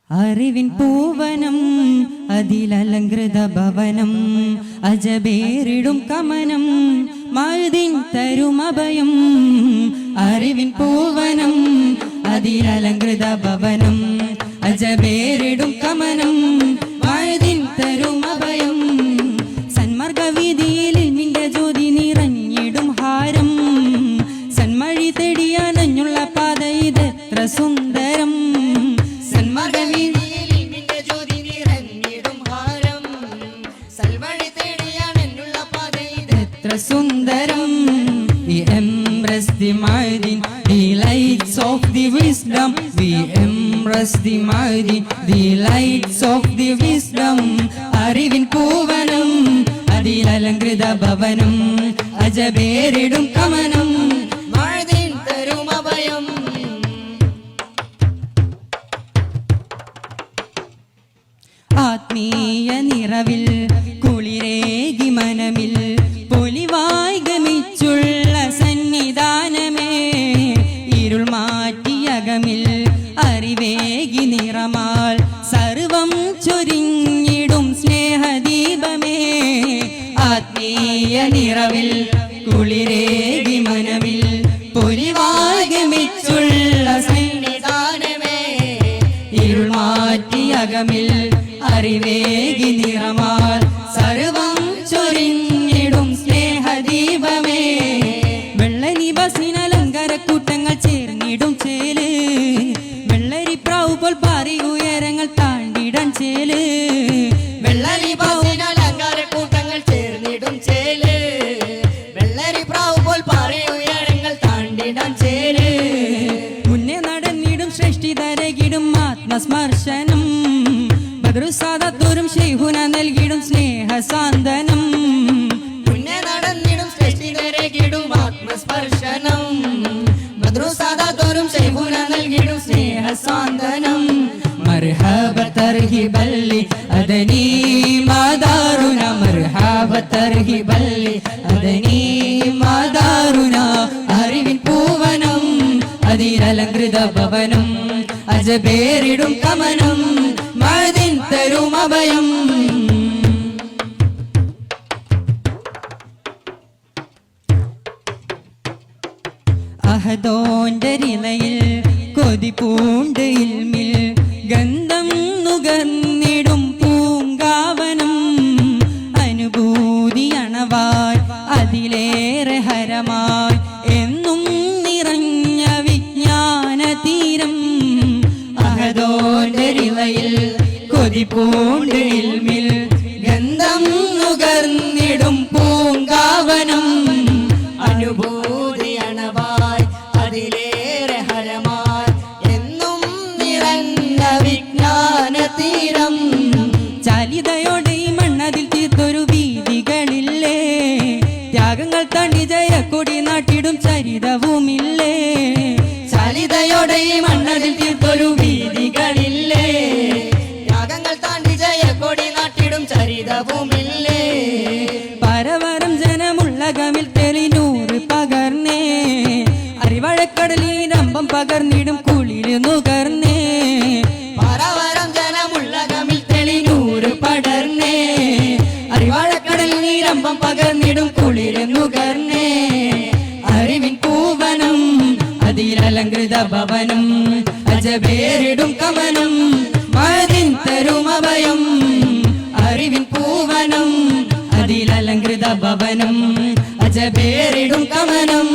അറിവിൻ പൂവനം അതിലലങ്കൃത ഭവനം അജബേറിടും കമനം മഅ്ദിൻ തരുമഭയം. അറിവിൻ പൂവനം അതിലലങ്കൃത ഭവനം അജബേറിടും കമനം മഅ്ദിൻ തരുമഭയം. സന്മാർഗവീതിയിൽ ഇൽമിന്റെ ജ്യോതി നിറഞ്ഞിടും ഹാരം. സന്മഴി തേടിയാനഞ്ഞുള്ള പാത ഇതെത്ര സുന്ദരം. സന്മാർഗവീതിയിൽ ഇൽമിന്റെ ജ്യോതി നിറഞ്ഞിടും ഹാരം. സൽവഴി തേടിയാനഞ്ഞുള്ള പാത ഇതെത്ര സുന്ദരം. We embrace the Ma'din, the lights of the wisdom. We embrace the Ma'din, the lights of the wisdom. അറിവിൻ പൂവനം അതിലലങ്കൃത ഭവനം അജബേറിടും കമനം മഅ്ദിൻ തരുമഭയം. ആത്മീയ നിറവിൽ കുളിരേകി മനമിൽ പൊലിവായി ഗമിച്ചുള്ള സന്നിധാനമേ. ഇരുൾ മാറ്റിയകമിൽ അറിവേകി നിറമാൽ സർവം ചൊരിഞ്ഞിടും സ്നേഹദീപമേ. ആത്മീയ നിറവിൽ കുളിരേകി മനമിൽ പൊലിവായി ഗമിച്ചുള്ള സന്നിധാനമേ. ഇരുൾ മാറ്റിയകമിൽ അറിവേകി നിറമാൽ സർവം ചൊരിഞ്ഞിടും സ്നേഹദീപമേ. വെള്ളരി ബസിനലങ്കാരക്കൂട്ടങ്ങൾ ചേർന്നിടും ചേല്. വെള്ളരി പ്രാവ് പോൽ പാറി ഉയരങ്ങൾ താണ്ടിടാൻ ചേല്. വെള്ളരി ബസിനലങ്കാരക്കൂട്ടങ്ങൾ ചേർന്നിടും ചേല്. വെള്ളരി പ്രാവ് പോൽ പാറി ഉയരങ്ങൾ താണ്ടിടാൻ ചേല്. മുന്നേ നടന്നിടും ശ്രേഷ്ഠിതരകിടും ആത്മസ്പർശനം. ബദ്രുസാദത്തോറും ശൈഖുന നൽകിടും സ്നേഹസാന്ത്വനം. മുന്നേ നടന്നിടും ശ്രേഷ്ഠിതരകിടും ആത്മസ്പർശനം. ബദ്രുസാദത്തോറും ശൈഖുന നൽകിടും സ്നേഹസാന്ത്വനം. മർഹബ തർഹിബല്ലി അദനി മാദാറുന. മർഹബ തർഹിബല്ലി അദനി മാദാറുന. അറിവിൻ പൂവനം അതിലലങ്കൃത ഭവനം അജബേറിടും കമനം മഅ്ദിൻ തരുമഭയം. അഹദോന്റെ റിളയിൽ കൊതിപൂണ്ട് ഇൽമിൽ ഗന്ധം നുകർന്നിടും പൂങ്കാവനം. അനുഭൂതി അണവായി അതിലേറെ ഹരമായി എന്നും നിറഞ്ഞ വിജ്ഞാന തീരം. അഹദോന്റെ റിളയിൽ കൊതിപൂണ്ട് ഇൽമിൽ ഗന്ധം നുകർന്നിടും പൂങ്കാവനം. അനുഭൂതി അണവായി അതിലേറെ ഹരമായി എന്നും നിറഞ്ഞ വിജ്ഞാന തീരം. ചാലിതയോടെ ഈ മണ്ണതിൽ തീർത്തൊരു വീതികളില്ലേ. ത്യാഗങ്ങൾ തണ്ണി ജയക്കൊടി നാട്ടിടും ചരിതവുമില്ലേ. ചാലിതയോടെ ഈ മണ്ണതിൽ തീർത്തൊരു വീതികളില്ലേ. ത്യാഗങ്ങൾ താണ്ടി ജയക്കൊടി നാട്ടിടും ചരിതവുമില്ലേ. പരവരം ജനമുള്ള ഗമിൽ തെളിനൂറ് പകർന്നേ. അറിവഴക്കടലിരമ്പം പകർന്നിടും കുളിര് നുകർന്നേ. പരവരം ജനമുള്ള ഗമിൽ തെളിനൂറ് പടർന്നേ. അറിവഴക്കടലിരമ്പം പകർന്നിടും കുളിര് നുകർന്നേ. അറിവിൻ പൂവനം അതിലലങ്കൃത ഭവനം അജബേറിടും കമനം മഅ്ദിൻ തരുമഭയം. അറിവിൻ പൂവനം അതിലലങ്കൃത ഭവനം അജബേറിടും കമനം